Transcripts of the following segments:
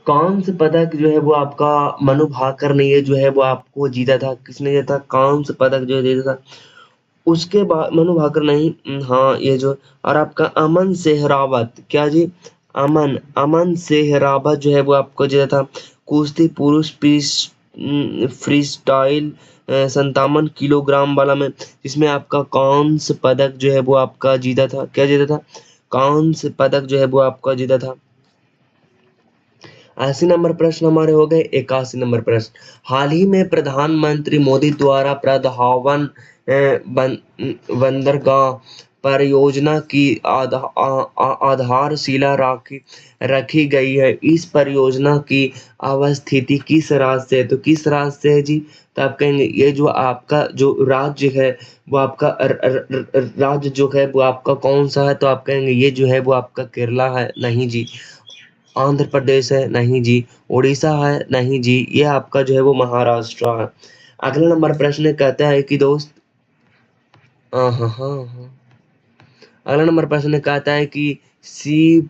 कांस्य पदक जो है वो आपका मनु भाकर ने ये जो है वो आपको जीता था। किसने जीता था? कांस्य पदक जो जीता था। उसके बाद मनु भाकर नहीं, हाँ ये जो, और आपका अमन सेहरावत, क्या जी? अमन अमन सेहरावत जो है वो आपको जीता था कुश्ती पुरुष फ्री स्टाइल 57 किलोग्राम वाला में, जिसमें आपका कांस्य पदक जो है वो आपका जीता था। क्या जीता था? कांस्य पदक जो है वो आपका जीता था। 80 नंबर प्रश्न हमारे हो गए। 81 नंबर प्रश्न, हाल ही में प्रधानमंत्री मोदी द्वारा प्रधावन बंदरगाह परियोजना की आधारशिला रखी गई है। इस परियोजना की अवस्थिति किस राज्य से है? तो किस राज्य से है जी? तो आप कहेंगे ये जो आपका जो राज्य है वो आपका राज्य जो है वो आपका कौन सा है? तो आप कहेंगे ये जो है वो आपका केरला है। नहीं जी। आंध्र प्रदेश है? नहीं जी। उड़ीसा है? नहीं जी। ये आपका जो है वो महाराष्ट्र है। अगला नंबर प्रश्न कहता है कि दोस्त, हाँ हाँ हाँ हाँ। अगला नंबर प्रश्न कहता है कि सी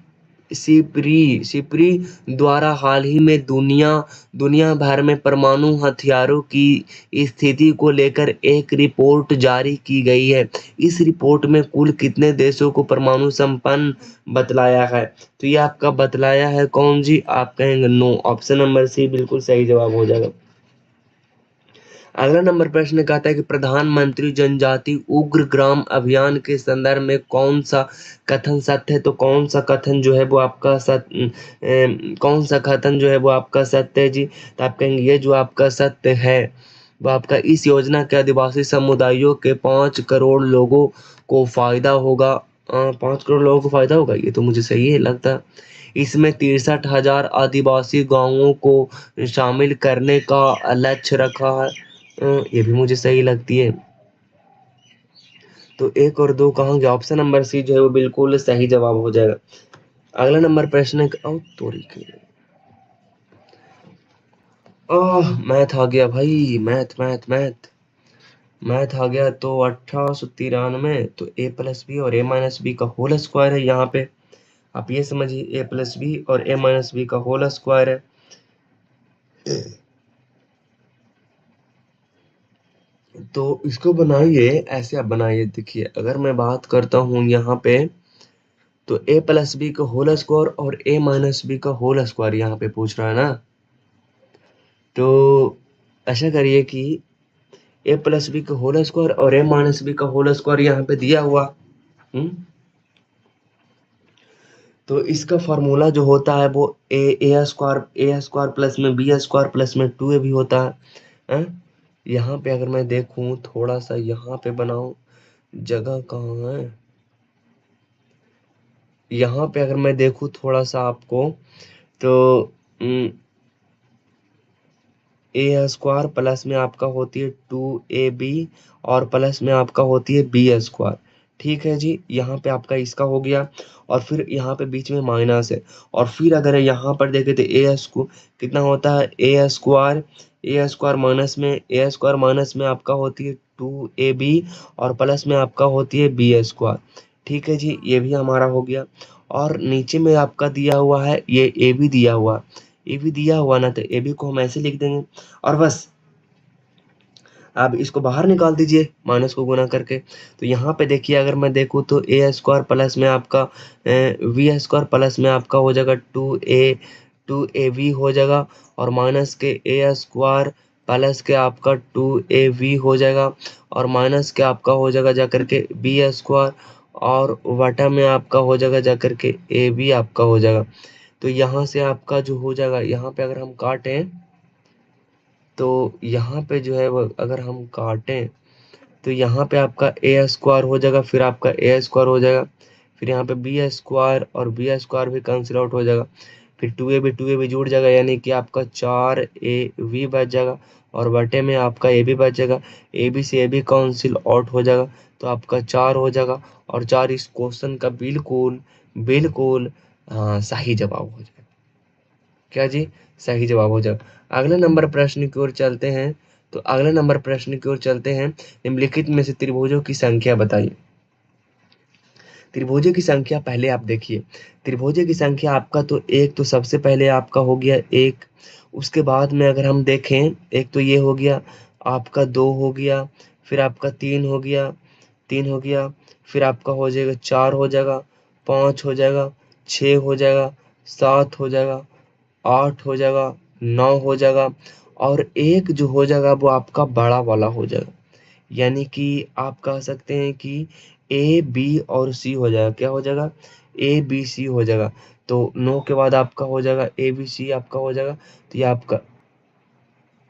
सिपरी द्वारा हाल ही में दुनिया भर में परमाणु हथियारों की स्थिति को लेकर एक रिपोर्ट जारी की गई है। इस रिपोर्ट में कुल कितने देशों को परमाणु संपन्न बतलाया है? तो ये आपका बतलाया है कौन जी? आप कहेंगे नो। ऑप्शन नंबर सी बिल्कुल सही जवाब हो जाएगा। अगला नंबर प्रश्न कहता है कि प्रधानमंत्री जनजाति उग्र ग्राम अभियान के संदर्भ में कौन सा कथन सत्य है? तो कौन सा कथन जो है वो आपका कौन सा कथन जो है वो आपका सत्य है जी? तो आप कहेंगे ये जो आपका सत्य है वो आपका इस योजना के आदिवासी समुदायों के 5 करोड़ लोगों को फायदा होगा। 5 करोड़ लोगों को फायदा होगा, ये तो मुझे सही है लगता। इसमें 63,000 आदिवासी गांवों को शामिल करने का लक्ष्य रखा है। ये भी मुझे सही लगती है। तो 1 और 2 कहाँ गया? ऑप्शन नंबर सी जो है वो बिल्कुल सही जवाब हो जाएगा। अगला नंबर प्रश्न है, तोरी के, मैथ आ गया भाई, मैथ मैथ मैथ मैथ आ गया। तो 1893, तो ए प्लस बी और ए माइनस बी का होल स्क्वायर है यहाँ पे। आप ये समझिए, ए प्लस बी और ए माइनस बी का होल स्क्वायर है। तो इसको बनाइए, ऐसे आप बनाइए। देखिए अगर मैं बात करता हूँ यहाँ पे, तो ए प्लस बी का होल स्क्वायर और ए माइनस बी का होल स्क्वायर यहाँ पे पूछ रहा है ना। तो ऐसा करिए कि ए प्लस बी का होल स्क्वायर और ए माइनस बी का होल स्क्वायर यहाँ पे दिया हुआ। हम्म तो इसका फार्मूला जो होता है वो ए स्क्वायर प्लस में बी स्क्वायर प्लस में 2a भी होता है। यहाँ पे अगर मैं देखूं थोड़ा सा, यहाँ पे बनाऊं, जगह कहाँ है? यहाँ पे अगर मैं देखूं थोड़ा सा आपको, तो ए स्क्वायर प्लस में आपका होती है 2ab और प्लस में आपका होती है बी स्क्वायर। ठीक है जी, यहाँ पे आपका इसका हो गया, और फिर यहाँ पे बीच में माइनस है। और फिर अगर यहाँ पर देखें तो कितना होता है? ए स्क्वायर माइनस में आपका होती है 2ab और प्लस में आपका होती है बी स्क्वायर। ठीक है जी, ये भी हमारा हो गया। और नीचे में आपका दिया हुआ है, ये ए भी दिया हुआ, ए भी दिया हुआ ना, तो ए भी को हम ऐसे लिख देंगे और बस। अब इसको बाहर निकाल दीजिए माइनस को गुना करके। तो यहाँ पे देखिए अगर मैं देखूँ तो ए स्क्वायर प्लस में आपका वी स्क्वायर प्लस में आपका हो जाएगा 2ab हो जाएगा, और माइनस के ए स्क्वायर प्लस के आपका 2ab हो जाएगा, और माइनस के आपका हो जाएगा जाकर के बी स्क्वायर, और वटा में आपका हो जाएगा जाकर के ए बी आपका हो जाएगा। तो यहाँ से आपका जो हो जाएगा, यहाँ पे अगर हम काटें तो यहाँ पे जो है वो अगर हम काटें तो यहाँ पे आपका ए स्क्वायर हो जाएगा, फिर आपका ए स्क्वायर हो जाएगा, फिर यहाँ पे बी स्क्वायर और बी स्क्वायर भी कैंसिल आउट हो जाएगा, फिर 2a भी जुड़ जाएगा, यानी कि आपका 4ab बच जाएगा, और बटे में आपका ए भी बच जाएगा, ए बी से ए भी कैंसिल आउट हो जाएगा, तो आपका 4 हो जाएगा, और 4 इस क्वेश्चन का बिल्कुल बिल्कुल सही जवाब हो जाएगा। क्या जी? सही जवाब हो जाएगा। अगले नंबर प्रश्न की ओर चलते हैं। तो अगले नंबर प्रश्न की ओर चलते हैं, निम्नलिखित में से त्रिभुजों की संख्या बताइए। त्रिभुजों की संख्या पहले आप देखिए, त्रिभुजों की संख्या आपका तो एक तो सबसे पहले आपका हो गया एक, उसके बाद में अगर हम देखें एक तो ये हो गया आपका, दो हो गया, फिर आपका तीन हो गया, तीन हो गया, फिर आपका हो जाएगा चार हो जाएगा, पाँच हो जाएगा, छः हो जाएगा, सात हो जाएगा, आठ हो जाएगा, नौ हो जाएगा, और एक जो हो जाएगा वो आपका बड़ा वाला हो जाएगा। यानी कि आप कह सकते हैं कि ए बी और सी हो जाएगा। क्या हो जाएगा? ए बी सी हो जाएगा। तो 9 के बाद आपका हो जाएगा ए बी सी आपका हो जाएगा, तो ये आपका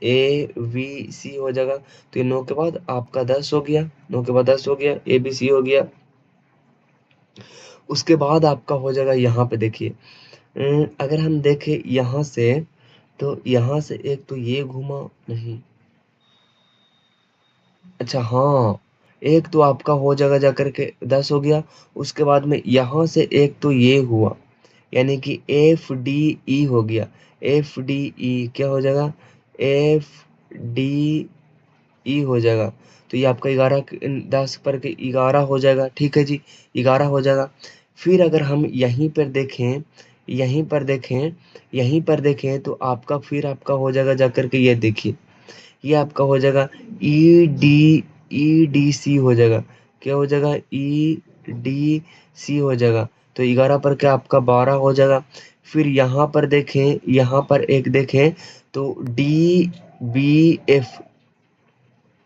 ए बी सी हो जाएगा। तो ये 9 के बाद आपका 10 हो गया, 9 के बाद 10 हो गया, ए बी सी हो गया। उसके बाद आपका हो जाएगा यहाँ पे देखिए, अगर हम देखें यहाँ से, तो यहाँ से एक तो ये घुमा नहीं, अच्छा हाँ, एक तो आपका हो जाएगा जाकर के 10 हो गया। उसके बाद में यहाँ से एक तो ये हुआ, यानी कि एफ डी ई हो गया, एफ डी ई क्या हो जाएगा? एफ डी ई हो जाएगा। तो ये आपका 11 10 पर के 11 हो जाएगा। ठीक है जी, 11 हो जाएगा। फिर अगर हम यहीं पर देखें, यहीं पर देखें, यहीं पर देखें, तो आपका फिर आपका हो जाएगा जाकर के, ये देखिए, ये आपका हो जाएगा ई डी सी हो जाएगा। क्या हो जाएगा? ई डी सी हो जाएगा। तो 11 पर क्या आपका 12 हो जाएगा। फिर यहाँ पर देखें, यहाँ पर एक देखें, तो D B F,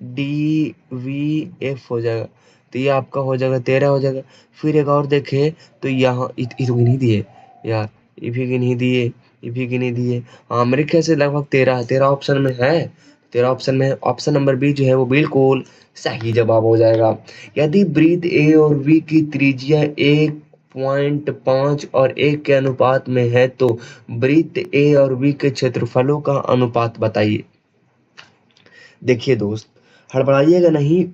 D V F हो जाएगा। तो ये आपका हो जाएगा 13 हो जाएगा। फिर एक और देखें, तो यहाँ ये तो नहीं दिए यार, ये भी नहीं दिए, ये भी नहीं दिए। हाँ, मेरे ख्याल से लगभग 13 13 ऑप्शन में है, 13 ऑप्शन में है। ऑप्शन नंबर बी जो है वो बिल्कुल सही जवाब हो जाएगा। यदि वृत्त ए और बी की त्रिज्या 1.5 और 1 के अनुपात में है, तो वृत्त ए और बी के क्षेत्रफलों का अनुपात बताइए। देखिए दोस्त, हड़बड़ाइएगा नहीं।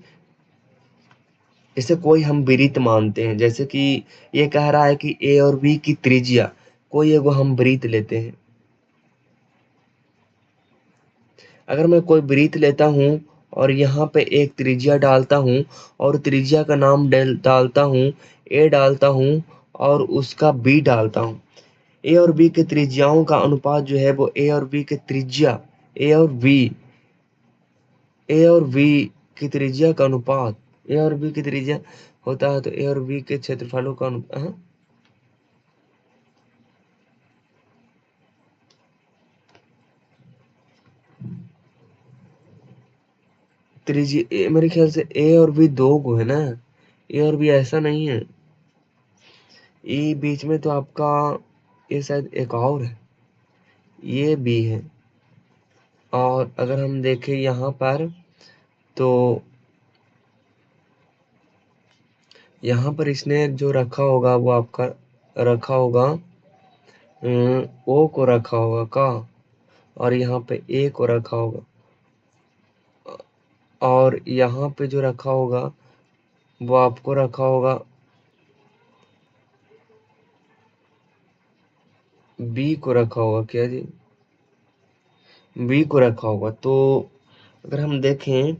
इसे कोई हम वृत्त मानते हैं, जैसे कि ये कह रहा है कि ए और बी की त्रिज्या, कोई एगो हम वृत्त लेते हैं। अगर मैं कोई वृत्त लेता हूँ और यहाँ पे एक त्रिज्या डालता हूँ, और त्रिज्या का नाम डालता हूँ, ए डालता हूँ, और उसका बी डालता हूँ। ए और बी के त्रिज्याओं का अनुपात जो है वो ए और बी के त्रिज्या, ए और बी, ए और बी की त्रिज्या का अनुपात, ए और बी की त्रिज्या होता है, तो ए और बी के क्षेत्रफलों का अनुपात, हाँ? त्रिज्या मेरे ख्याल से ए और बी दो को है ना, ए और बी ऐसा नहीं है। ये बीच में तो आपका, ये शायद एक और है, ये बी है। और अगर हम देखें यहाँ पर, तो यहाँ पर इसने जो रखा होगा वो आपका रखा होगा, ओ को रखा होगा का, और यहाँ पे ए को रखा होगा, और यहाँ पे जो रखा होगा वो आपको रखा होगा बी को रखा होगा। क्या जी? बी को रखा होगा। तो अगर हम देखें,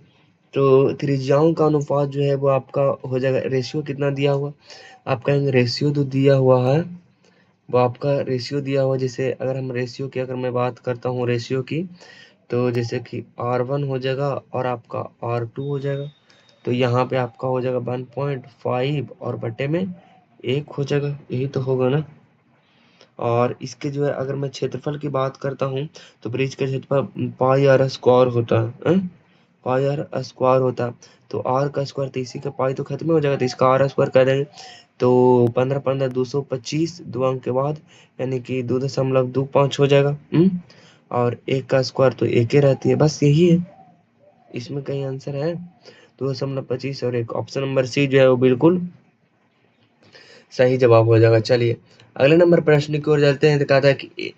तो त्रिज्याओं का अनुपात जो है वो आपका हो जाएगा, रेशियो कितना दिया हुआ, आप कहेंगे रेशियो तो दिया हुआ है, वो आपका रेशियो दिया हुआ। जैसे अगर हम रेशियो की, अगर मैं बात करता हूँ रेशियो की, तो जैसे कि R1 हो जाएगा और आपका R2 हो जाएगा। तो यहाँ पे आपका हो जाएगा 1.5 और बटे में 1 हो जाएगा, यही तो होगा ना। और इसके जो है अगर मैं क्षेत्रफल की बात करता हूँ, तो ब्रिज का क्षेत्रफल पाई आर स्क्वायर होता है, पाई आर स्क्वायर होता है। तो आर का स्क्वायर, तो इसी का पाई तो खत्म हो जाएगा, तो इसका आर स्क्वायर कर देंगे। तो 15 15 225, दो अंक के बाद, यानी कि 2.25 हो जाएगा। और एक का स्क्वायर तो एक ही रहती है, बस यही है, इसमें कहीं आंसर है? 2.25 और एक, ऑप्शन नंबर सी जो है वो बिल्कुल सही जवाब हो जाएगा। चलिए अगले नंबर प्रश्न की ओर चलते हैं। तो कहता है कि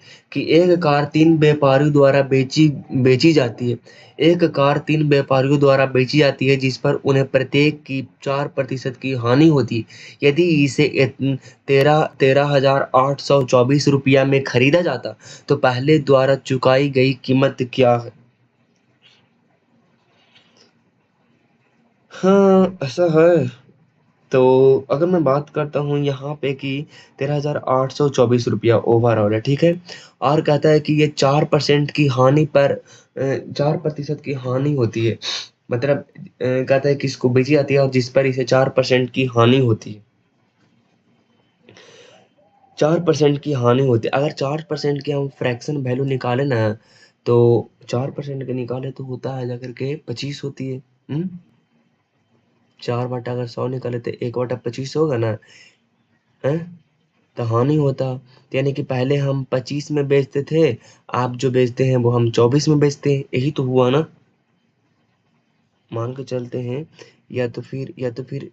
एक कार तीन व्यापारियों द्वारा बेची बेची जाती है। एक कार तीन व्यापारियों द्वारा बेची जाती है जिस पर उन्हें प्रत्येक की 4% की हानि होती है। यदि इसे 13,824 रुपया में खरीदा जाता, तो पहले द्वारा चुकाई गई कीमत क्या है? हाँ, ऐसा है। तो अगर मैं बात करता हूँ यहाँ पे कि 13,824 रुपया ओवरऑल है, ठीक है। और कहता है कि ये 4% की हानि पर 4% की हानि होती है, मतलब कहता है कि इसको बेची जाती है और जिस पर इसे 4% की हानि होती है, 4% की हानि होती है। अगर 4% की हम फ्रैक्शन वैल्यू निकाले ना, तो 4% के निकाले तो होता है जाकर के 25 होती है। 4 बटा अगर 100 निकाले तो 1/25 होगा ना, है। तो हानि होता, तो यानी कि पहले हम 25 में बेचते थे, आप जो बेचते हैं वो हम 24 में बेचते हैं, यही तो हुआ ना। मान के चलते हैं, या तो फिर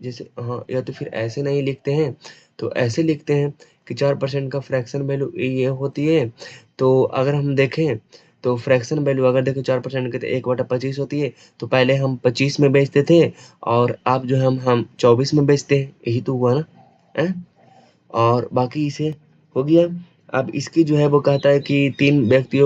जैसे, हाँ, या तो फिर ऐसे नहीं लिखते हैं, तो ऐसे लिखते हैं कि 4% का फ्रैक्शन वैल्यू ये होती है। तो अगर हम देखें, तो फ्रैक्शन वैल्यू अगर देखें 4% की, तो 1/25 होती है। तो पहले हम 25 में बेचते थे और अब जो है हम 24 में बेचते हैं, यही तो हुआ ना, है। और बाकी इसे हो गया। अब इसकी जो है वो कहता है कि 3 व्यक्ति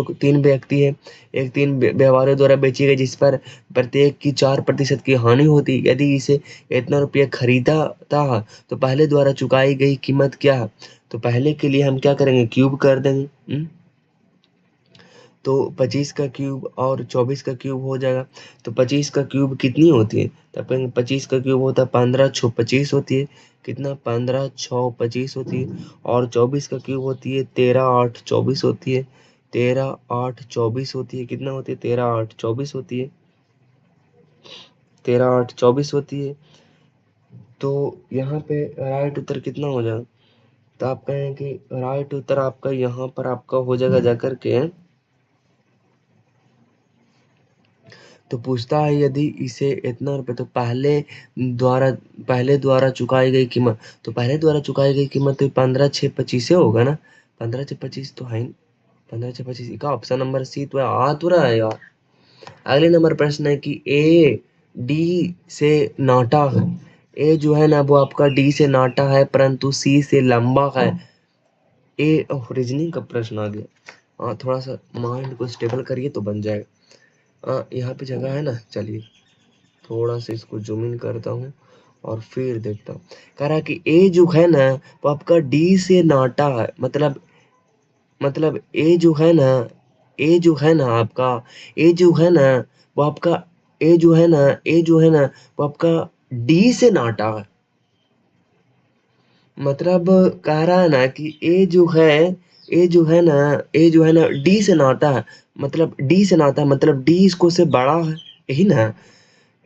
है, एक 3 व्यवहारों द्वारा बेची गई जिस पर प्रत्येक की 4% की हानि होती। यदि इसे इतना रुपया खरीदा था, तो पहले द्वारा चुकाई गई कीमत क्या है? तो पहले के लिए हम क्या करेंगे, क्यूब कर देंगे। तो 25 का क्यूब और 24 का क्यूब हो जाएगा। तो 25 का क्यूब कितनी होती है? तब कहेंगे 25 का क्यूब होता है 15 छो 25 होती है। कितना? 15 छो 25 होती है। और 24 का क्यूब होती है 13 8 24 होती है। 13 8 24 होती है। कितना होती है? 13 8 24 होती है। 13 8 24 होती है। तो यहाँ पे राइट उत्तर कितना हो जाएगा? तो आप कहें कि राइट उत्तर आपका यहाँ पर आपका हो जाएगा जाकर के, तो पूछता है यदि इसे इतना रुपए, तो पहले द्वारा चुकाई गई कीमत, तो पहले द्वारा चुकाई गई कीमत तो 15 6 25 होगा ना। 15 6 25 तो है ही। 15 6 25 का ऑप्शन नंबर सी तो आ तो रहा है यार। अगले नंबर प्रश्न है कि ए डी से नाटा है। ए जो है ना वो आपका डी से नाटा है परंतु सी से लंबा है। ए रीजनिंग का प्रश्न आ गया। हाँ, थोड़ा सा माइंड को स्टेबल करिए तो बन जाएगा। यहाँ पे जगह है ना, चलिए थोड़ा सा इसको जूम इन करता हूँ और फिर देखता हूँ। कह रहा है कि ए जो है ना वो आपका डी से नाटा है, मतलब ए जो है ना, ए जो है ना आपका, ए जो है ना वो आपका, ए जो है ना, ए जो है ना वो आपका डी से नाटा है। मतलब कह रहा है ना कि ए जो है, ए जो है ना, ए जो है ना डी से नाता है, मतलब डी से नाता है, मतलब डी इसको से बड़ा है, यही ना।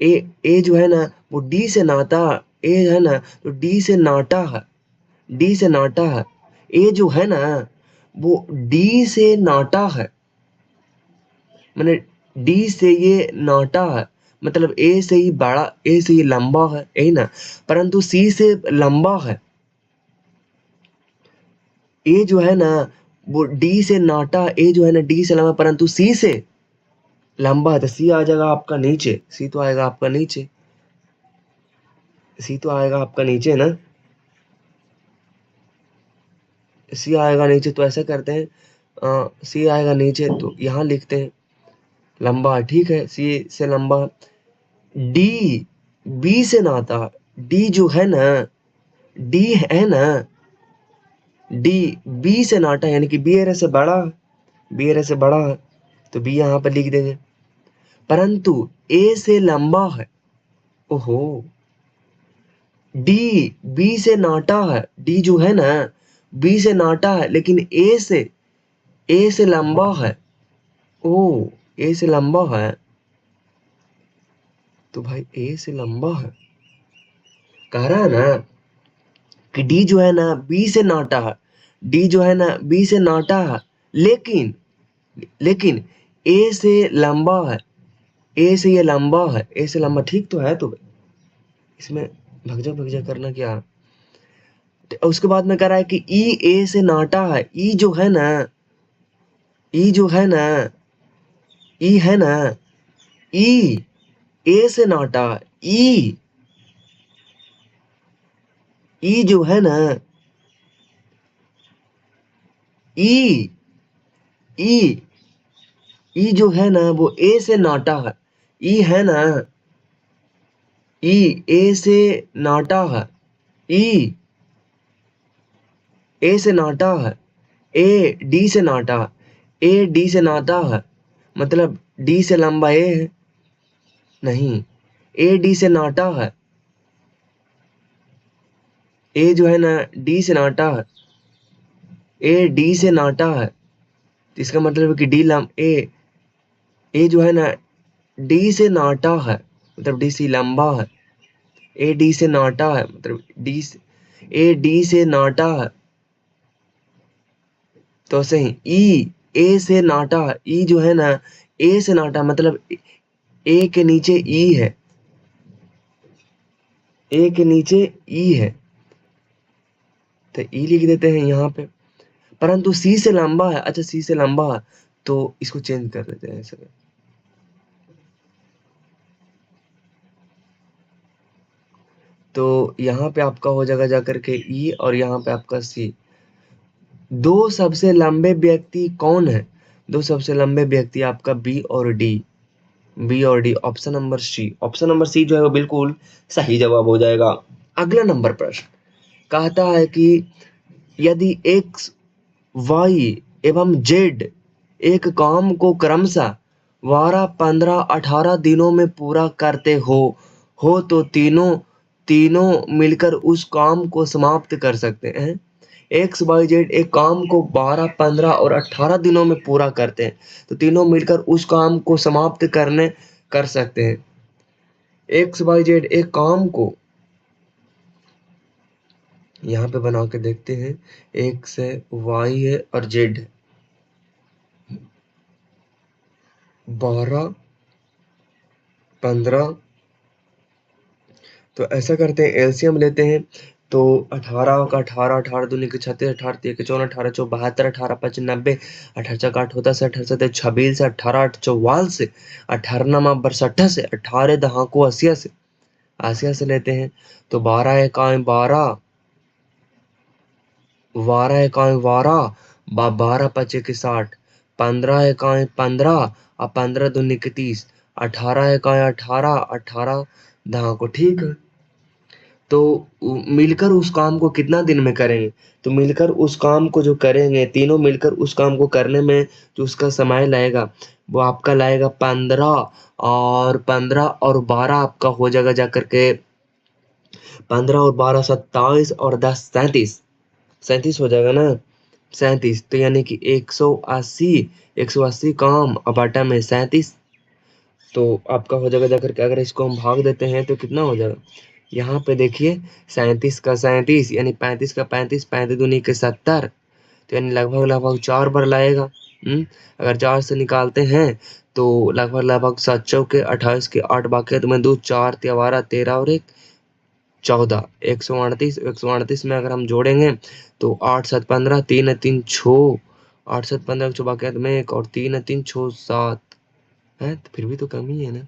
ए ए जो है ना वो डी से नाता, ए है ना तो डी से नाटा है, डी से नाटा है। ए जो है ना वो डी से नाटा है, मैंने डी से ये नाटा है, मतलब ए से ही बड़ा, ए से ही लंबा है, यही ना। परंतु सी से लंबा है। ए जो है ना वो डी से नाटा, ए जो है ना डी से लंबा परंतु सी से लंबा है, तो सी आ जाएगा आपका नीचे, सी तो आएगा आपका नीचे, सी तो आएगा आपका नीचे ना, सी आएगा नीचे। तो ऐसा करते हैं, सी आएगा नीचे तो यहाँ लिखते हैं लंबा, ठीक है, सी से लंबा। डी बी से नाता, डी जो है ना, डी है ना, डी बी से नाटा यानी कि बी एरे से बड़ा है, बी एरे से बड़ा है, तो बी यहाँ पर लिख देंगे। परंतु ए से लंबा है, ओहो, डी बी से नाटा है, डी जो है ना बी से नाटा है लेकिन ए से लंबा है। ओ, ए से लंबा है, तो भाई ए से लंबा है। कह रहा है ना कि डी जो है ना बी से नाटा है, डी जो है ना बी से नाटा है, लेकिन लेकिन ए से लंबा है, ए से ये लंबा है, ए से लंबा, ठीक तो है। तो इसमें भगजा करना क्या? उसके बाद में कह रहा है कि ई ए से नाटा है, ई जो है ना, ई जो है ना, ई है ना, ई ए से नाटा, ई ई जो है ना, ई ई ई जो है ना वो ए से नाटा है, ई है ना, ई ए से नाटा है, ई ए से नाटा है, ए डी से नाटा है, ए डी से नाटा है, मतलब डी से लंबा ए है, नहीं, ए डी से नाटा है, ए जो है ना डी से नाटा है, ए डी से नाटा है, तो इसका मतलब है कि डी लम ए जो है ना डी से नाटा है, मतलब डी से लंबा है, ए डी से नाटा है, मतलब ए डी से नाटा है, तो सही ई ए से नाटा है, ई जो है ना ए से नाटा मतलब ए के नीचे ई है, ए के नीचे ई है, तो ई लिख देते हैं यहाँ पे, परंतु सी से लंबा है, अच्छा सी से लंबा है, तो इसको चेंज कर देते हैं ऐसे। तो यहाँ पे आपका हो जाएगा जाकर के ई और यहाँ पे आपका सी। दो सबसे लंबे व्यक्ति कौन है? दो सबसे लंबे व्यक्ति आपका बी और डी, बी और D, option number C, option number C जो है वो बिल्कुल सही जवाब हो जाएगा। अगला नंबर प्रश्न कहता है कि यदि एक्स वाई एवं जेड एक काम को क्रमशः 12, 15, 18 दिनों में पूरा करते हो तो तीनों तीनों मिलकर उस काम को समाप्त कर सकते हैं। एक्स वाई जेड एक काम को 12, 15 और 18 दिनों में पूरा करते हैं, तो तीनों मिलकर उस काम को समाप्त कर सकते हैं। एक्स वाई जेड एक काम को यहाँ पे बना के देखते हैं, एक्स है, वाई है और जेड है, 12, 15, तो ऐसा करते हैं एलसीएम लेते हैं, तो 18 का 18, 18 दूनी के 36, 18 3 के 54, 18 चौ 72, 18 5 90, 18 चौका 8 होता है 18 7 26 से 18 8 44 से 18 नमा 62 से 18 दहा को 80 से 80 से लेते हैं, तो 12 इकाई 12, 12 इकाई 12, 12 पचे के 60, 15 इकाई 15 और 15 दूनी के 30, 18 इकाई 18, 18 दहा को, ठीक है। तो मिलकर उस काम को कितना दिन में करेंगे? तो मिलकर उस काम को जो करेंगे, तीनों मिलकर उस काम को करने में जो उसका समय लगेगा वो आपका लगेगा 15 और 12 आपका हो जाएगा जाकर के 15 और 12 27 और 10 37 हो जाएगा ना, 37, तो यानी कि 180 काम और बाटा में 37, तो आपका हो जाएगा जाकर के, अगर इसको हम भाग देते हैं तो कितना हो जाएगा, यहाँ पे देखिए 37 का 37 यानी 35 का 35, 35 दूनी के 70, तो यानी लगभग लगभग 4 बार लाएगा। अगर 4 से निकालते हैं तो लगभग लगभग 7 चौके 28 के 8 बाकी तो मैं 2 4 12 13 और 1 14, 138, 138 में अगर हम जोड़ेंगे तो 8 7 15, 3 3 6, 8 7 15 जो बाकी में 1 और 3 3 6 7 है, तो फिर भी तो कम ही है ना,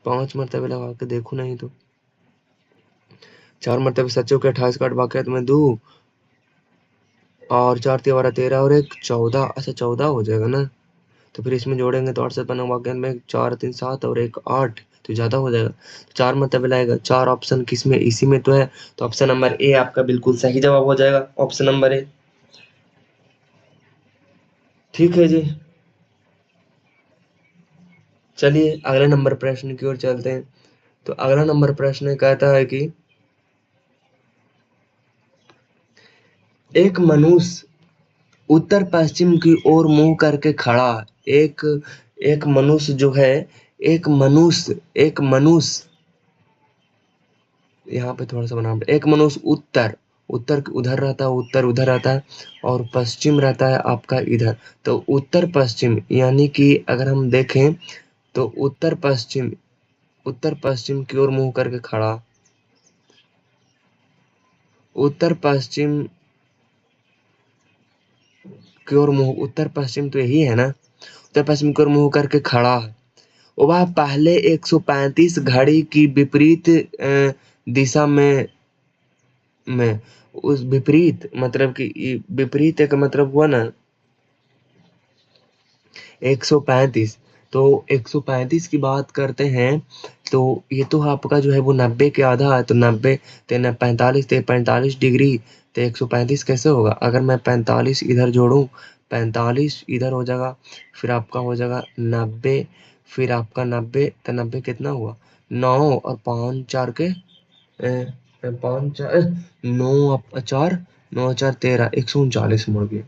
5 मरतबे लगा के देखो नहीं तो 4 मरतबे 7 चौके 28 का 8 बाकी में 2 और 4 12 13 और 1 14, अच्छा 14 हो जाएगा ना, तो फिर इसमें जोड़ेंगे तो 8 7 15 बाकी में 4 3 7 और 1 8, तो ज़्यादा हो जाएगा, 4 मरतबे लाएगा। 4 ऑप्शन किस में, इसी में तो है, तो ऑप्शन नंबर ए आपका बिल्कुल सही जवाब हो जाएगा, ऑप्शन नंबर ए। ठीक है जी, चलिए अगले नंबर प्रश्न की ओर चलते हैं। तो अगला नंबर प्रश्न कहता है कि एक मनुष्य उत्तर पश्चिम की ओर मुंह करके खड़ा है। एक एक मनुष्य जो है, एक मनुष्य यहाँ पे थोड़ा सा बनावट, एक मनुष्य उत्तर उत्तर उधर रहता है, उत्तर उधर रहता है और पश्चिम रहता है आपका इधर, तो उत्तर पश्चिम यानी कि अगर हम देखें तो उत्तर पश्चिम की ओर मुंह करके खड़ा, उत्तर पश्चिम की ओर मुंह, उत्तर पश्चिम तो यही है ना, उत्तर पश्चिम की ओर मुंह करके खड़ा है। वह पहले 135 घड़ी की विपरीत दिशा में उस विपरीत मतलब कि विपरीत का मतलब हुआ ना 135, तो 135 की बात करते हैं, तो ये तो आपका जो है वो 90 के आधा है, तो 90 ते 45 ते 45 डिग्री, तो 135 कैसे होगा? अगर मैं 45 इधर जोड़ूँ, 45 इधर हो जाएगा, फिर आपका हो जाएगा 90, फिर आपका 90, तो 90 कितना हुआ? 9 और 5 4 के 5 4 9 4 9 4 13, 139 मुड़ गए।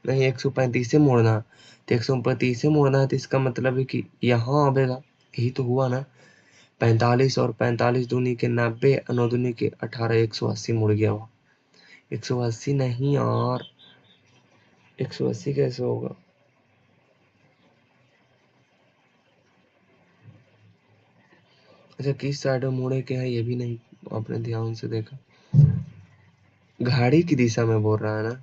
नहीं, 135 से मोड़ना, तो 135 से मोड़ना है, तो इसका मतलब है कि यहाँ आवेगा, यही तो हुआ ना। 45 और 45 दूनी के 90, 9 दूनी के 18, 180 मुड़ गया वो। 180 नहीं यार, 180 कैसे होगा? अच्छा, किस साइड में मुड़े के है ये भी नहीं आपने ध्यान से देखा। घड़ी की दिशा में बोल रहा है ना।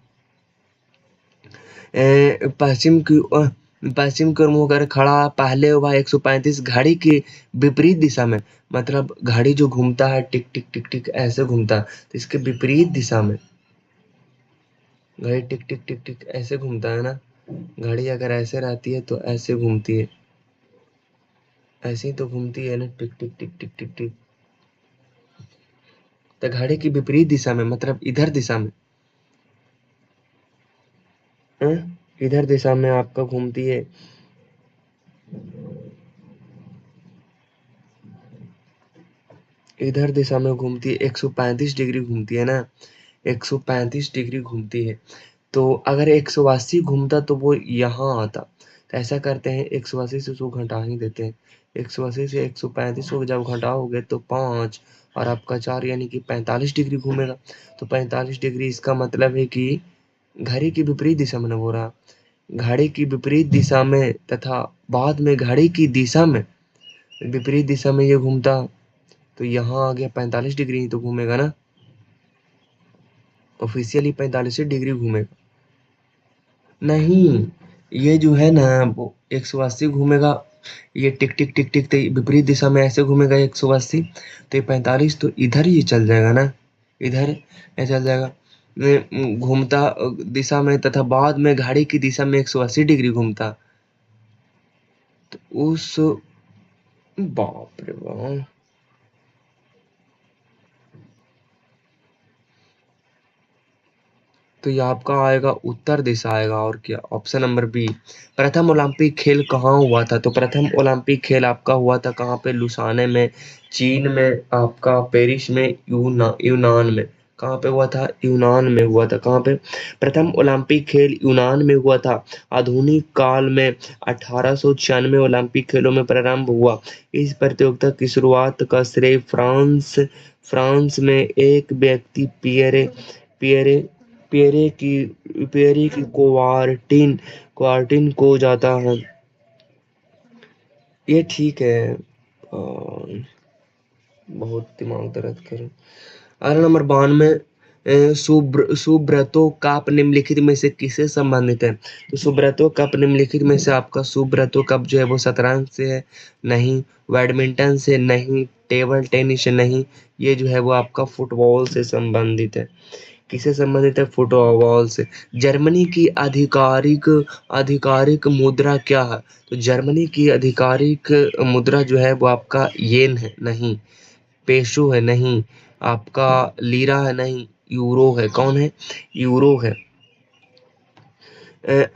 पश्चिम की ओर मुंह कर खड़ा पहले हुआ 135 घड़ी की विपरीत दिशा में, मतलब घड़ी जो घूमता है टिक टिक टिक टिक ऐसे घूमता है, तो इसके विपरीत दिशा में घड़ी टिक टिक टिक टिक ऐसे घूमता है ना। घड़ी अगर ऐसे रहती है तो ऐसे घूमती है, ऐसे ही तो घूमती है ना, टिक टिक टिक टिक टिक टिक। तो घड़ी की विपरीत दिशा में मतलब इधर दिशा में, इधर दिशा में आपका घूमती है। इधर दिशा में घूमती है, 135 डिग्री घूमती है ना, 135 डिग्री घूमती है। तो अगर 180 घूमता तो वो यहाँ आता। तो ऐसा करते हैं, 180 से उसको घटा ही देते हैं। 180 से 135 को जब घटाओगे तो 5 और आपका 4 यानी कि 45 डिग्री घूमेगा। तो 45 डिग्री इसका मतलब है कि घड़ी की विपरीत दिशा में ना हो रहा, घड़ी की विपरीत दिशा में तथा बाद में घड़ी की दिशा में विपरीत दिशा में ये घूमता, तो यहाँ आ गया 45 डिग्री ही तो घूमेगा ना, ऑफिशियली 45 डिग्री घूमेगा। नहीं, ये जो है ना वो 180 घूमेगा, ये टिक टिक टिक टिक तो विपरीत दिशा में ऐसे घूमेगा 180, तो ये 45 तो इधर ही चल जाएगा ना, इधर ये चल जाएगा। घूमता दिशा में तथा बाद में घड़ी की दिशा में 180 डिग्री घूमता, तो उस बाप रे बाप। तो ये आपका आएगा उत्तर दिशा आएगा, और क्या, ऑप्शन नंबर बी। प्रथम ओलंपिक खेल कहाँ हुआ था? तो प्रथम ओलंपिक खेल आपका हुआ था कहाँ पे? लुसाने में, चीन में, आपका पेरिस में, यूनान में। कहाँ पे हुआ था? यूनान में हुआ था। कहाँ पे? प्रथम ओलंपिक खेल यूनान में हुआ था। आधुनिक काल में 1896 ओलंपिक खेलों में प्रारंभ हुआ। इस प्रतियोगिता की शुरुआत का श्रेय फ्रांस में एक व्यक्ति पियरे पियरे की क्वार्टिन को जाता है। ये ठीक है। बहुत दिमाग दर्द कर। अगला नंबर 92, सुब्रतो कप निम्नलिखित में से किससे संबंधित है? तो सुब्रतो कप निम्नलिखित में से आपका सुब्रतो कप जो है वो शतरंज से है? नहीं। बैडमिंटन से? नहीं। टेबल टेनिस से? नहीं। ये जो है वो आपका फुटबॉल से संबंधित है। किससे संबंधित है? फुटबॉल से। जर्मनी की आधिकारिक आधिकारिक मुद्रा क्या है? तो जर्मनी की आधिकारिक मुद्रा जो है वो आपका येन है? नहीं। पेसो है? नहीं। आपका लीरा है? नहीं। यूरो है? कौन है? यूरो है।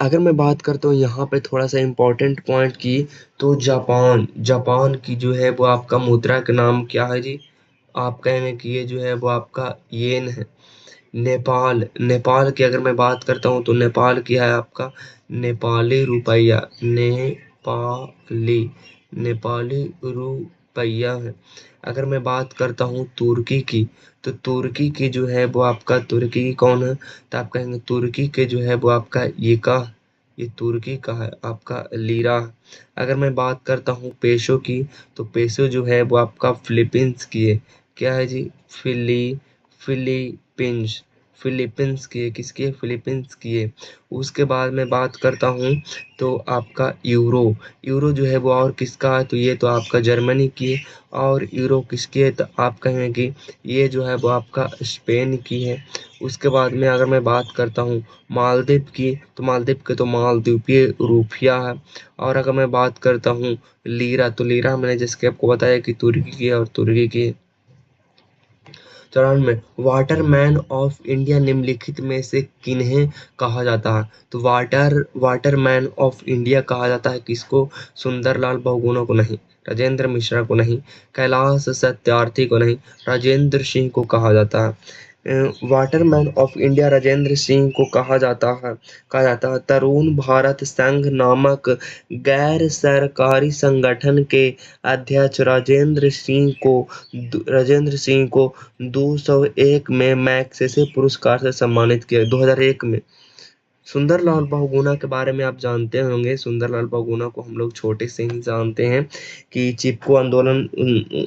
अगर मैं बात करता हूँ यहाँ पे थोड़ा सा इम्पोर्टेंट पॉइंट की, तो जापान जापान की जो है वो आपका मुद्रा का नाम क्या है जी? आप कहेंगे कि ये जो है वो आपका येन है। नेपाल नेपाल की अगर मैं बात करता हूँ तो नेपाल की है आपका नेपाली रुपया। नेपाली नेपाली रुपया है। अगर मैं बात करता हूँ तुर्की की, तो तुर्की की जो है वो आपका तुर्की की कौन है? तो आप कहेंगे तुर्की के जो है वो आपका ये तुर्की का है आपका लीरा। अगर मैं बात करता हूँ पेसो की, तो पेसो जो है वो आपका फिलीपींस की है। क्या है जी? फिलीपींस फिलीपींस की है, किसकी है? फिलीपींस की है। उसके बाद मैं बात करता हूँ तो आपका यूरो, यूरो जो है वो और किसका है? तो ये तो आपका जर्मनी की है। और यूरो किसकी है? तो आप कहेंगे कि ये जो है वो आपका स्पेन की है। उसके बाद में अगर मैं बात करता हूँ मालदीव की, तो मालदीव के तो मालदीवीय रुपया है। और अगर मैं बात करता हूँ लीरा, तो लीरा मैंने जैसे कि आपको बताया कि तुर्की की है और तुर्की की है। 94 वाटरमैन ऑफ इंडिया निम्नलिखित में से किन्हें कहा जाता है? तो वाटरमैन ऑफ इंडिया कहा जाता है किसको? सुंदरलाल बहुगुणा को नहीं, राजेंद्र मिश्रा को नहीं, कैलाश सत्यार्थी को नहीं, राजेंद्र सिंह को कहा जाता है। Waterman of India Rajendra Singh को कहा जाता है। तरुण भारत संघ नामक गैर सरकारी संगठन के अध्यक्ष राजेंद्र सिंह को 2001 में मैग्सेसे पुरस्कार से सम्मानित किया। 2001 में। सुंदरलाल बहुगुणा के बारे में आप जानते होंगे। सुंदरलाल बहुगुणा को हम लोग छोटे से ही जानते हैं कि चिपको आंदोलन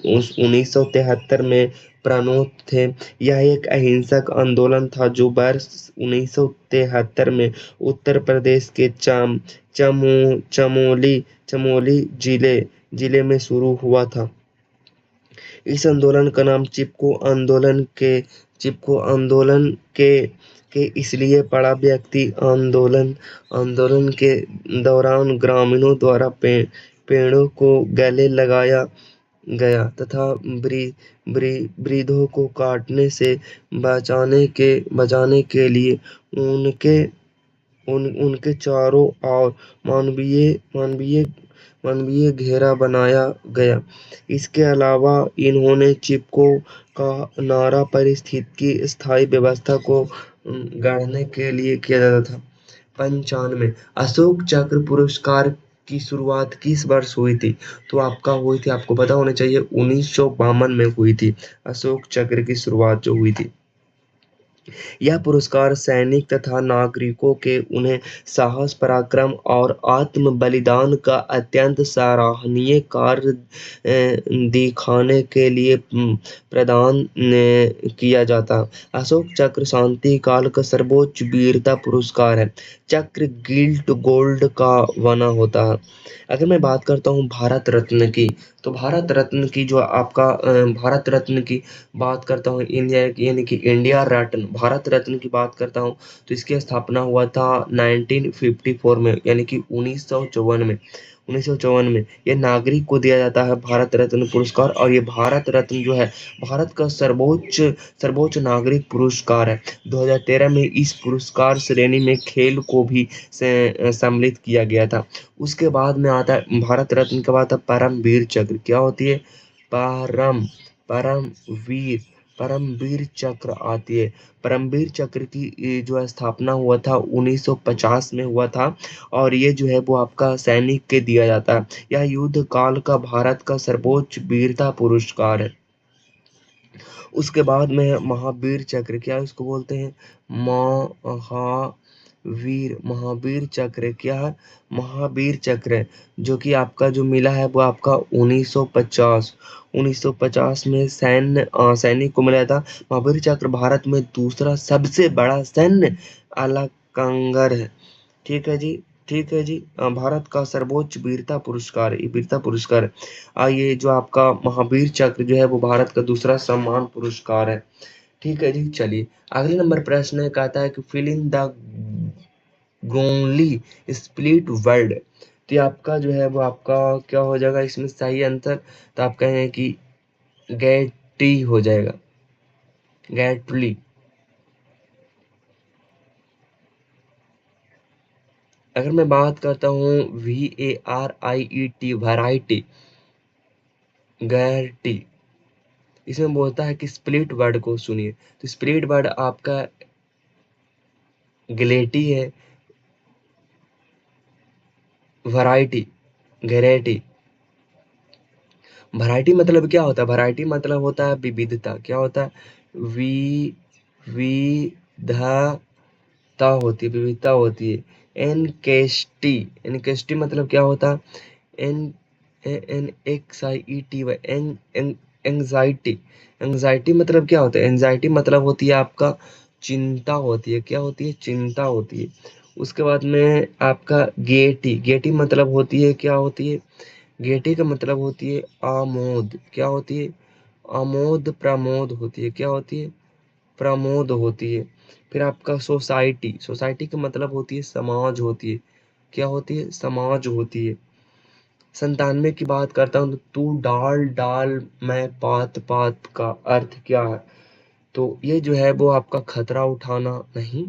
1973 में प्रणोत थे। यह एक अहिंसक आंदोलन था जो वर्ष 1973 में उत्तर प्रदेश के चमोली जिले में शुरू हुआ था। इस आंदोलन का नाम चिपको आंदोलन के इसलिए पड़ा। व्यक्ति आंदोलन के दौरान ग्रामीणों द्वारा पेड़ों को गले लगाया गया तथा वृद्धों को काटने से बचाने के लिए उनके चारों ओर मानवीय घेरा बनाया गया। इसके अलावा इन्होंने चिपको का नारा पारिस्थितिकी स्थायी व्यवस्था को गढ़ने के लिए किया जाता था। 95 अशोक चक्र पुरस्कार की शुरुआत किस वर्ष हुई थी? तो आपका हुई थी, आपको पता होना चाहिए, 1952 में हुई थी अशोक चक्र की शुरुआत जो हुई थी। यह पुरस्कार सैनिक तथा नागरिकों के उन्हें साहस, पराक्रम और आत्म बलिदान का अत्यंत सराहनीय कार्य दिखाने के लिए प्रदान किया जाता। अशोक चक्र शांति काल का सर्वोच्च वीरता पुरस्कार है। चक्र गिल्ड गोल्ड का बना होता है। अगर मैं बात करता हूँ भारत रत्न की, तो भारत रत्न की जो आपका भारत रत्न की बात करता हूँ, इंडिया यानी कि इंडिया रत्न, भारत रत्न की बात करता हूँ तो इसकी स्थापना हुआ था 1954 में, यानी कि 1954 में ये नागरिक को दिया जाता है भारत रत्न पुरस्कार। और ये भारत रत्न जो है भारत का सर्वोच्च सर्वोच्च नागरिक पुरस्कार है। 2013 में इस पुरस्कार श्रेणी में खेल को भी सम्मिलित किया गया था। उसके बाद में आता है भारत रत्न के बाद परमवीर चक्र। क्या होती है? परम परमवीर परमवीर चक्र आती है। परमवीर चक्र की जो है स्थापना हुआ था 1950 में हुआ था। और ये जो है वो आपका सैनिक के दिया जाता है। यह युद्ध काल का भारत का सर्वोच्च वीरता पुरस्कार है। उसके बाद में है महावीर चक्र। क्या इसको बोलते हैं? महावीर चक्र। क्या है? महावीर चक्र, जो कि आपका जो मिला है वो आपका 1950 में सैनिक को मिला था। महावीर चक्र भारत में दूसरा सबसे बड़ा सैन्य अलंकरण है। ठीक है जी। ठीक है जी। भारत का सर्वोच्च वीरता पुरस्कार, ये वीरता पुरस्कार है। ये जो आपका महावीर चक्र जो है वो भारत का दूसरा सम्मान पुरस्कार है। ठीक है जी। चलिए अगले नंबर प्रश्न है, कहता है कि फिल इन द गोनली स्प्लिट वर्ड। तो ये आपका जो है वो आपका क्या हो जाएगा इसमें सही आंसर? तो आप कहें कि गैटी हो जाएगा, गैटली। अगर मैं बात करता हूँ VARIET, वैरायटी, गैरटी, इसमें बोलता है कि स्प्लिट वर्ड को सुनिए। तो स्प्लिट वर्ड आपका ग्लेटी है, वैरायटी, गैरेटी। वैरायटी मतलब क्या होता है? वैरायटी मतलब होता है विविधता। क्या होता है? विविधता होती है, विविधता होती है। एनकेस्टी मतलब क्या होता है? N NXIETY, anxiety. एंजाइटी मतलब क्या होता है? एंजाइटी मतलब होती है आपका चिंता होती है, क्या होती है? चिंता होती है। उसके बाद में आपका गेटी, गेटी मतलब होती है, क्या होती है? गेटी का मतलब होती है आमोद, क्या होती है? आमोद प्रमोद होती है, क्या होती है? प्रमोद होती है। फिर आपका सोसाइटी, सोसाइटी का मतलब होती है समाज होती है, क्या होती है? समाज होती है। 97 की बात करता हूँ तो तू डाल डाल मैं पात पात का अर्थ क्या है? तो ये जो है वो आपका खतरा उठाना नहीं,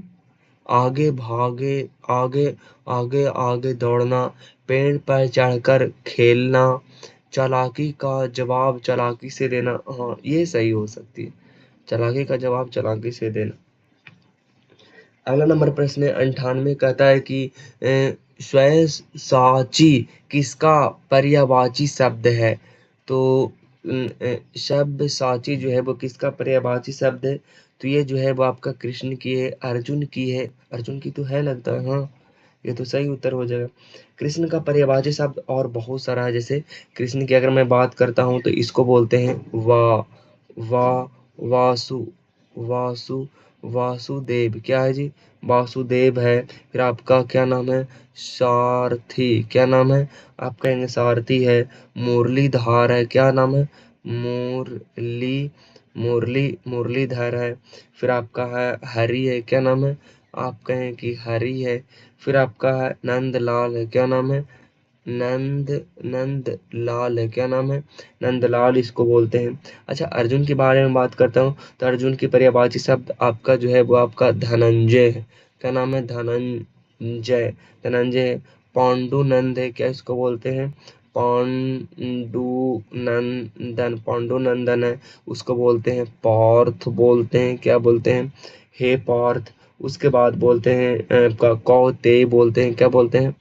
आगे भागे, आगे आगे आगे दौड़ना, पेड़ पर चढ़कर खेलना, चालाकी का जवाब चालाकी से देना। हाँ, ये सही हो सकती है, चालाकी का जवाब चालाकी से देना। अगला नंबर प्रश्न है 98, कहता है कि स्वयं किसका पर्यायवाची शब्द है? तो शब्द साची जो है वो किसका पर्यायवाची शब्द है? तो ये जो है वो आपका कृष्ण की है, अर्जुन की है, अर्जुन की तो है लगता है, हाँ ये तो सही उत्तर हो जाएगा। कृष्ण का पर्यायवाची शब्द और बहुत सारा है, जैसे कृष्ण की अगर मैं बात करता हूँ तो इसको बोलते हैं वा वासु वासु वासुदेव, क्या है जी? वासुदेव है। फिर आपका क्या नाम है? सारथी, क्या नाम है? आप कहेंगे सारथी है। मुरलीधर है, क्या नाम है? मुरली मुरली मुरलीधर है। फिर आपका है हरि है, क्या नाम है? आप कहें कि हरि है। फिर आपका है नंदलाल है, क्या नाम है? नंद नंद लाल है, क्या नाम है? नंदलाल इसको बोलते हैं। अच्छा, अर्जुन के बारे में बात करता हूँ तो अर्जुन की पर्यायवाची शब्द आपका जो है वो आपका धनंजय है, क्या नाम है? धनंजय, धनंजय है। पांडुनंद है, क्या इसको बोलते हैं? पांडुनंदन, पांडुनंदन है, उसको बोलते हैं पार्थ, बोलते हैं, क्या बोलते हैं? हे पार्थ। उसके बाद बोलते हैं कौतेय बोलते हैं, क्या बोलते हैं?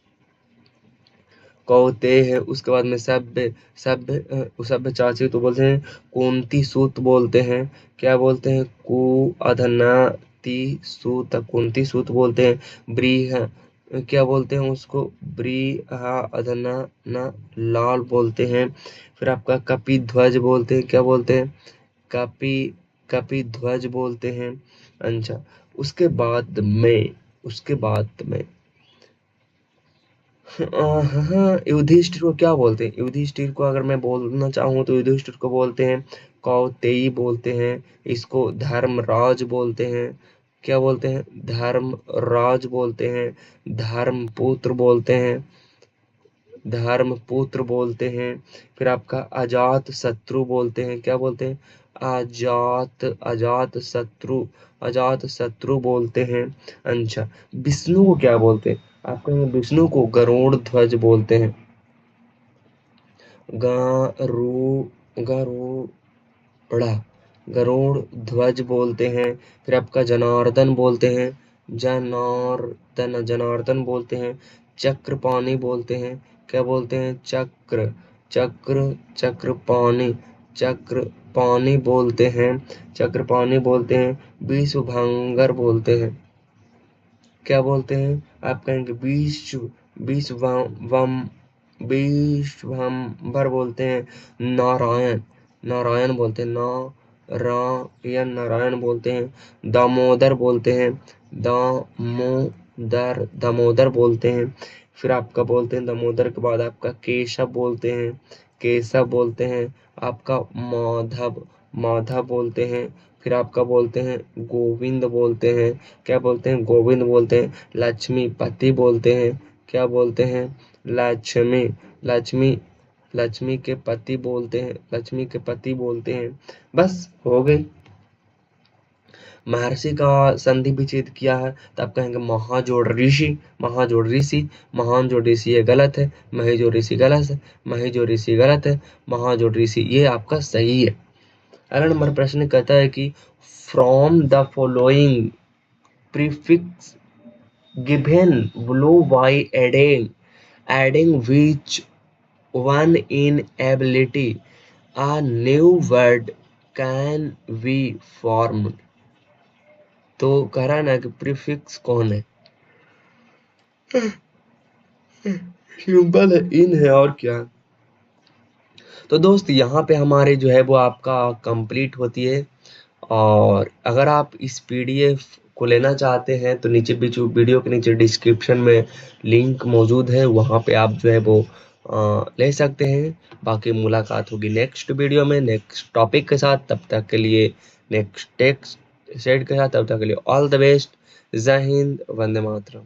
कौते है। उसके बाद में सभ्य सभ्य सभ्य चाची तो बोलते हैं कुंती सूत बोलते हैं, क्या बोलते हैं? कु अधनाति सूत, कुंती सूत बोलते हैं। ब्रीह, क्या बोलते हैं उसको? ब्रीहा अधना न लाल बोलते हैं। फिर आपका कपिध्वज बोलते हैं, क्या बोलते हैं? कपि कपिध्वज बोलते हैं। अच्छा, उसके बाद में उसके बाद में हाँ, युधिष्ठिर को क्या बोलते हैं? युधिष्ठिर को अगर मैं बोलना चाहूँ तो युधिष्ठिर को बोलते हैं कौतेई बोलते हैं, इसको धर्मराज बोलते हैं, क्या बोलते हैं? धर्मराज बोलते हैं। धर्मपुत्र बोलते हैं, धर्मपुत्र बोलते हैं। फिर आपका अजात शत्रु बोलते हैं, क्या बोलते हैं? अजात अजात शत्रु, अजात शत्रु बोलते हैं। अच्छा, विष्णु को क्या बोलते हैं? आप कहेंगे विष्णु को गरुड़ ध्वज बोलते हैं। गरु गरुड़ा, गरुड़ ध्वज बोलते हैं। फिर आपका जनार्दन बोलते हैं, जनार्दन बोलते हैं। चक्रपाणि बोलते हैं, क्या बोलते हैं? चक्रपाणि, चक्रपाणि बोलते हैं, चक्रपाणि बोलते हैं। विषभंगर बोलते हैं, क्या बोलते हैं? आप कहेंगे विश्ववम विश्वम्भर बोलते हैं। नारायण, नारायण बोलते हैं। नारायण, नारायण बोलते हैं। दामोदर बोलते हैं, दामोदर, दामोदर बोलते हैं। फिर आपका बोलते हैं दामोदर के बाद आपका केशव बोलते हैं, केशव बोलते हैं। आपका माधव, माधव बोलते हैं। फिर आपका बोलते हैं गोविंद बोलते हैं, क्या बोलते हैं? गोविंद बोलते हैं। लक्ष्मीपति बोलते हैं, क्या बोलते हैं? लक्ष्मी, लक्ष्मी, लक्ष्मी के पति बोलते हैं, लक्ष्मी के पति बोलते हैं। बस हो गई। महर्षि का संधि विच्छेद किया है तो आप कहेंगे महाजोड़ ऋषि, महाजोड़ ऋषि। महान जोड़ ऋषि ये गलत है, महिजोड़ ऋषि गलत है, महिजोड़ ऋषि गलत है, महाजोड़ ऋषि ये आपका सही है। अगला नंबर प्रश्न कहता है कि from the following prefix given below by adding which one in ability a new word can be formed। तो कह रहा है ना कि प्रीफिक्स कौन है? सिंपल है, इन है और क्या। तो दोस्त यहाँ पे हमारे जो है वो आपका कंप्लीट होती है और अगर आप इस पीडीएफ को लेना चाहते हैं तो नीचे वीडियो के नीचे डिस्क्रिप्शन में लिंक मौजूद है, वहाँ पे आप जो है वो ले सकते हैं। बाकी मुलाकात होगी नेक्स्ट वीडियो में नेक्स्ट टॉपिक के साथ। तब तक के लिए नेक्स्ट टेक्स्ट सेट के साथ, तब तक के लिए ऑल द बेस्ट। जय हिंद, वंदे मातरम।